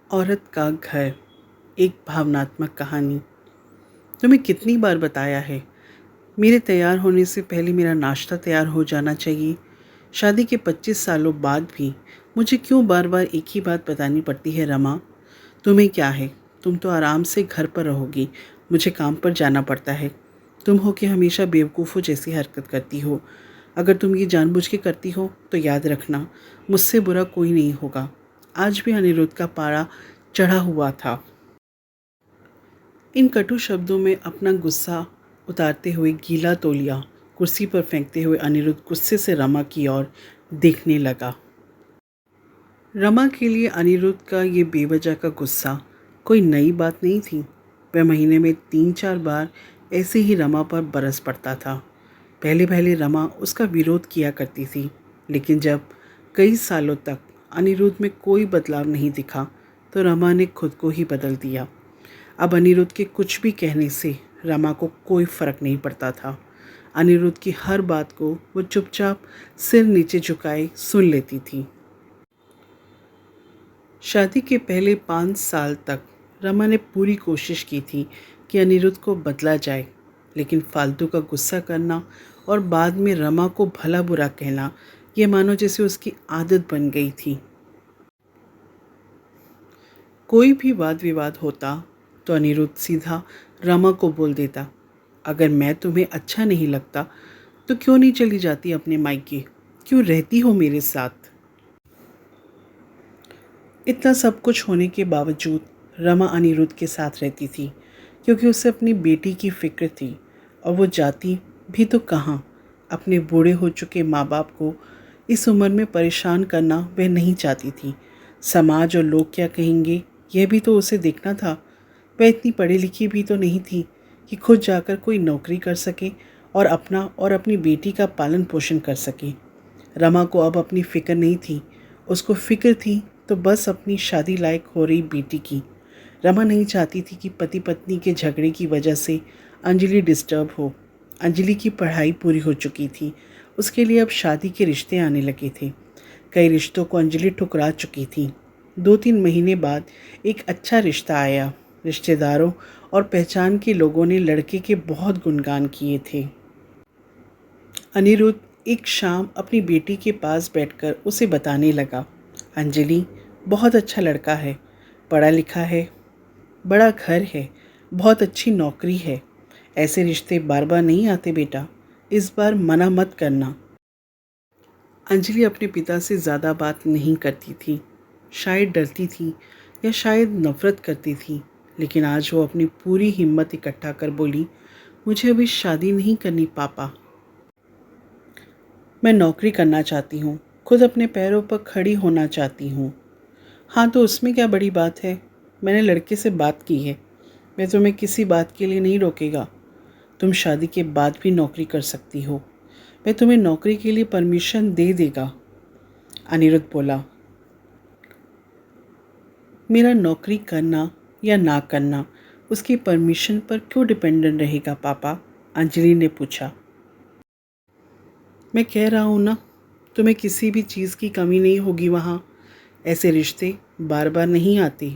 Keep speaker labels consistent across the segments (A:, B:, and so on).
A: औरत का घर, एक भावनात्मक कहानी। तुम्हें कितनी बार बताया है, मेरे तैयार होने से पहले मेरा नाश्ता तैयार हो जाना चाहिए। शादी के 25 सालों बाद भी मुझे क्यों बार बार एक ही बात बतानी पड़ती है रमा? तुम्हें क्या है, तुम तो आराम से घर पर रहोगी, मुझे काम पर जाना पड़ता है। तुम हो कि हमेशा बेवकूफ़ों जैसी हरकत करती हो। अगर तुम ये जानबूझ के करती हो तो याद रखना, मुझसे बुरा कोई नहीं होगा। आज भी अनिरुद्ध का पारा चढ़ा हुआ था। इन कटु शब्दों में अपना गुस्सा उतारते हुए गीला तौलिया कुर्सी पर फेंकते हुए अनिरुद्ध गुस्से से रमा की ओर देखने लगा। रमा के लिए अनिरुद्ध का ये बेवजह का गुस्सा कोई नई बात नहीं थी। वह महीने में 3-4 बार ऐसे ही रमा पर बरस पड़ता था। पहले पहले रमा उसका विरोध किया करती थी, लेकिन जब कई सालों तक अनिरुद्ध में कोई बदलाव नहीं दिखा तो रमा ने खुद को ही बदल दिया। अब अनिरुद्ध के कुछ भी कहने से रमा को कोई फर्क नहीं पड़ता था। अनिरुद्ध की हर बात को वो चुपचाप सिर नीचे झुकाए सुन लेती थी। शादी के पहले 5 साल तक रमा ने पूरी कोशिश की थी कि अनिरुद्ध को बदला जाए, लेकिन फालतू का गुस्सा करना और बाद में रमा को भला बुरा कहना, ये मानो जैसे उसकी आदत बन गई थी। कोई भी वाद विवाद होता तो अनिरुद्ध सीधा रमा को बोल देता, अगर मैं तुम्हें अच्छा नहीं लगता तो क्यों नहीं चली जाती अपने मायके, क्यों रहती हो मेरे साथ? इतना सब कुछ होने के बावजूद रमा अनिरुद्ध के साथ रहती थी, क्योंकि उसे अपनी बेटी की फिक्र थी। और वो जाती भी तो कहाँ, अपने बूढ़े हो चुके माँ बाप को इस उम्र में परेशान करना वह नहीं चाहती थी। समाज और लोग क्या कहेंगे, यह भी तो उसे देखना था। वह इतनी पढ़ी लिखी भी तो नहीं थी कि खुद जाकर कोई नौकरी कर सके और अपना और अपनी बेटी का पालन पोषण कर सके। रमा को अब अपनी फ़िक्र नहीं थी, उसको फ़िक्र थी तो बस अपनी शादी लायक हो रही बेटी की। रमा नहीं चाहती थी कि पति पत्नी के झगड़े की वजह से अंजलि डिस्टर्ब हो। अंजलि की पढ़ाई पूरी हो चुकी थी, उसके लिए अब शादी के रिश्ते आने लगे थे। कई रिश्तों को अंजलि ठुकरा चुकी थी। 2-3 महीने बाद एक अच्छा रिश्ता आया। रिश्तेदारों और पहचान के लोगों ने लड़के के बहुत गुणगान किए थे। अनिरुद्ध एक शाम अपनी बेटी के पास बैठकर उसे बताने लगा, अंजलि बहुत अच्छा लड़का है, पढ़ा लिखा है, बड़ा घर है, बहुत अच्छी नौकरी है। ऐसे रिश्ते बार बार नहीं आते बेटा, इस बार मना मत करना। अंजलि अपने पिता से ज़्यादा बात नहीं करती थी, शायद डरती थी या शायद नफ़रत करती थी, लेकिन आज वो अपनी पूरी हिम्मत इकट्ठा कर बोली, मुझे अभी शादी नहीं करनी पापा। मैं नौकरी करना चाहती हूँ, खुद अपने पैरों पर खड़ी होना चाहती हूँ। हाँ तो उसमें क्या बड़ी बात है, मैंने लड़के से बात की है, मैं तुम्हें किसी बात के लिए नहीं रोकेगा। तुम शादी के बाद भी नौकरी कर सकती हो, मैं तुम्हें नौकरी के लिए परमिशन दे देगा। अनिरुद्ध बोला, मेरा नौकरी करना या ना करना उसकी परमिशन पर क्यों डिपेंडेंट रहेगा पापा? अंजलि ने पूछा। मैं कह रहा हूँ ना, तुम्हें किसी भी चीज़ की कमी नहीं होगी वहाँ। ऐसे रिश्ते बार बार नहीं आते,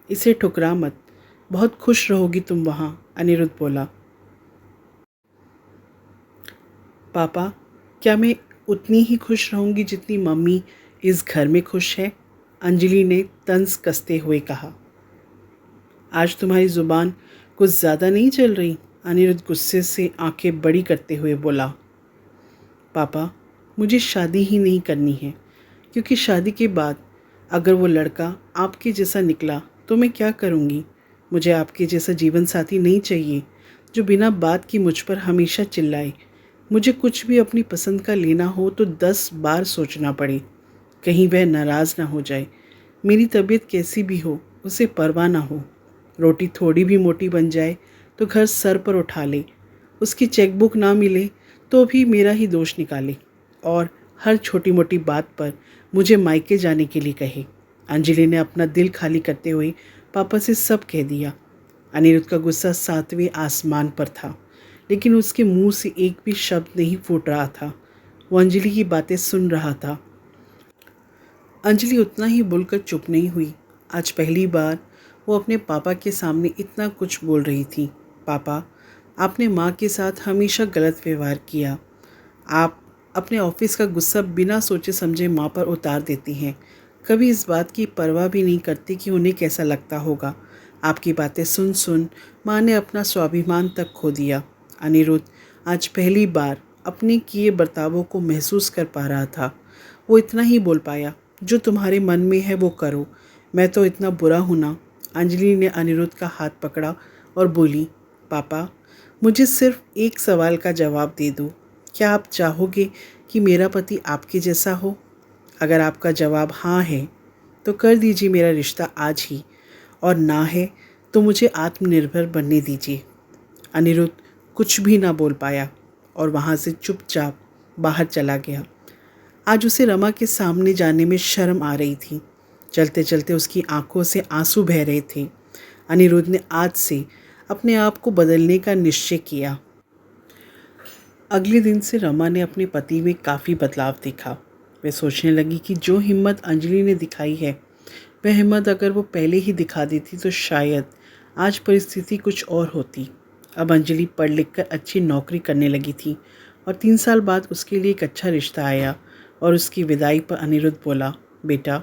A: इसे ठुकरा मत, बहुत खुश रहोगी तुम वहाँ। अनिरुद्ध बोला, पापा क्या मैं उतनी ही खुश रहूँगी जितनी मम्मी इस घर में खुश है? अंजलि ने तंज कसते हुए कहा। आज तुम्हारी ज़ुबान कुछ ज़्यादा नहीं चल रही? अनिरुद्ध गुस्से से आंखें बड़ी करते हुए बोला, पापा मुझे शादी ही नहीं करनी है, क्योंकि शादी के बाद अगर वो लड़का आपके जैसा निकला तो मैं क्या करूँगी? मुझे आपके जैसा जीवन साथी नहीं चाहिए जो बिना बात की मुझ पर हमेशा चिल्लाए। मुझे कुछ भी अपनी पसंद का लेना हो तो 10 बार सोचना पड़े, कहीं वह नाराज़ ना हो जाए। मेरी तबीयत कैसी भी हो उसे परवाह ना हो। रोटी थोड़ी भी मोटी बन जाए तो घर सर पर उठा ले, उसकी चेकबुक ना मिले तो भी मेरा ही दोष निकाले और हर छोटी मोटी बात पर मुझे मायके जाने के लिए कहे। अंजलि ने अपना दिल खाली करते हुए पापा से सब कह दिया। अनिरुद्ध का गुस्सा 7वें आसमान पर था, लेकिन उसके मुंह से एक भी शब्द नहीं फूट रहा था। वो अंजलि की बातें सुन रहा था। अंजलि उतना ही बोलकर चुप नहीं हुई। आज पहली बार वो अपने पापा के सामने इतना कुछ बोल रही थी। पापा, आपने माँ के साथ हमेशा गलत व्यवहार किया। आप अपने ऑफिस का गुस्सा बिना सोचे समझे माँ पर उतार देती हैं। कभी इस बात की परवाह भी नहीं करती कि उन्हें कैसा लगता होगा। आपकी बातें सुन सुन माँ ने अपना स्वाभिमान तक खो दिया। अनिरुद्ध आज पहली बार अपने किए बर्तावों को महसूस कर पा रहा था। वो इतना ही बोल पाया, जो तुम्हारे मन में है वो करो, मैं तो इतना बुरा हूँ ना। अंजलि ने अनिरुद्ध का हाथ पकड़ा और बोली, पापा, मुझे सिर्फ एक सवाल का जवाब दे दो। क्या आप चाहोगे कि मेरा पति आपके जैसा हो? अगर आपका जवाब हाँ है तो कर दीजिए मेरा रिश्ता आज ही, और ना है तो मुझे आत्मनिर्भर बनने दीजिए। अनिरुद्ध कुछ भी ना बोल पाया और वहाँ से चुपचाप बाहर चला गया। आज उसे रमा के सामने जाने में शर्म आ रही थी। चलते चलते उसकी आंखों से आंसू बह रहे थे। अनिरुद्ध ने आज से अपने आप को बदलने का निश्चय किया। अगले दिन से रमा ने अपने पति में काफ़ी बदलाव देखा। वह सोचने लगी कि जो हिम्मत अंजलि ने दिखाई है, वह हिम्मत अगर वो पहले ही दिखा देती तो शायद आज परिस्थिति कुछ और होती। अब अंजलि पढ़ लिख कर अच्छी नौकरी करने लगी थी और 3 साल बाद उसके लिए एक अच्छा रिश्ता आया। और उसकी विदाई पर अनिरुद्ध बोला, बेटा,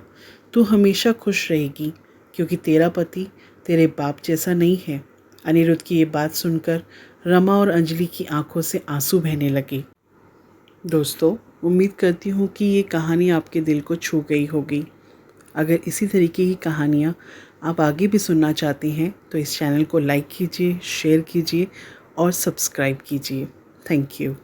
A: तू हमेशा खुश रहेगी क्योंकि तेरा पति तेरे बाप जैसा नहीं है। अनिरुद्ध की ये बात सुनकर रमा और अंजलि की आंखों से आंसू बहने लगे। दोस्तों, उम्मीद करती हूँ कि ये कहानी आपके दिल को छू गई होगी। अगर इसी तरीके की कहानियाँ आप आगे भी सुनना चाहते हैं तो इस चैनल को लाइक कीजिए, शेयर कीजिए और सब्सक्राइब कीजिए। Thank you.